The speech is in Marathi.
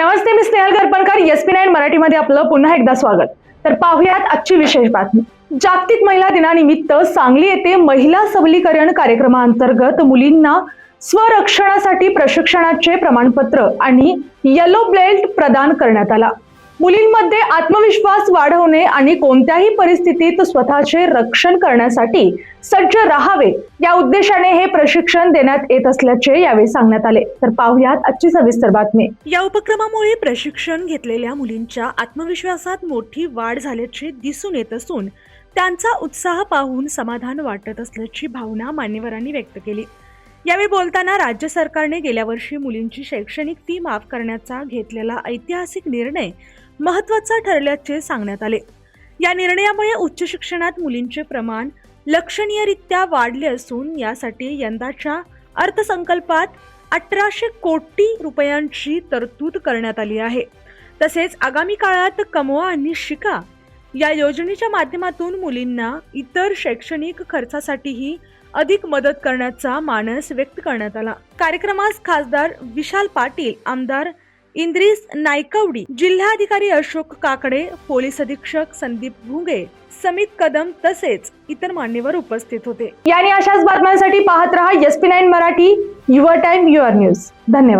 नमस्ते, मी स्नेहल गरपणकर. SP9 मराठीमध्ये आपलं पुन्हा एकदा स्वागत. तर पाहूयात आजची विशेष बातमी. जागतिक महिला दिनानिमित्त सांगली येथे महिला सबलीकरण कार्यक्रमाअंतर्गत मुलींना स्वरक्षणासाठी प्रशिक्षणाचे प्रमाणपत्र आणि येलो बेल्ट प्रदान करण्यात आला. मुलींमध्ये आत्मविश्वास वाढवणे आणि कोणत्याही परिस्थितीत स्वतःचे रक्षण करण्यासाठी सज्ज राहावे या उद्देशाने हे प्रशिक्षण देण्यात येत असल्याचे यावेळी सांगण्यात आले. तर पाहूयात आजची सविस्तर बातमी. या उपक्रमामुळे प्रशिक्षण घेतलेल्या मुलींच्या आत्मविश्वासात मोठी वाढ झाल्याचे दिसून येत असून त्यांचा उत्साह पाहून समाधान वाटत असल्याची भावना मान्यवरांनी व्यक्त केली. यावेळी बोलताना राज्य सरकारने गेल्या वर्षी मुलींची शैक्षणिक फी माफ करण्याचा घेतलेला ऐतिहासिक निर्णय महत्त्वाचा ठरल्याचे सांगण्यात आले. या निर्णयामुळे उच्च शिक्षणात मुलींचे प्रमाण लक्षणीयरित्या वाढले असून यासाठी यंदाच्या अर्थसंकल्पात 1800 कोटी रुपयांची तरतूद करण्यात आली आहे. तसेच आगामी काळात कमवा आणि शिका या योजनेच्या माध्यमातून मुलींना इतर शैक्षणिक खर्चासाठीही अधिक मदत करण्याचा मानस व्यक्त करण्यात आला. कार्यक्रमास खासदार विशाल पाटील, आमदार इंद्रिस नायकवडी, जिल्हाधिकारी अशोक काकडे, पोलीस अधीक्षक संदीप भुंगे, समित कदम तसेच इतर मान्यवर उपस्थित होते. याने अशाच बातम्यांसाठी पाहत रहा SP9 Marathi, your time your news. धन्यवाद.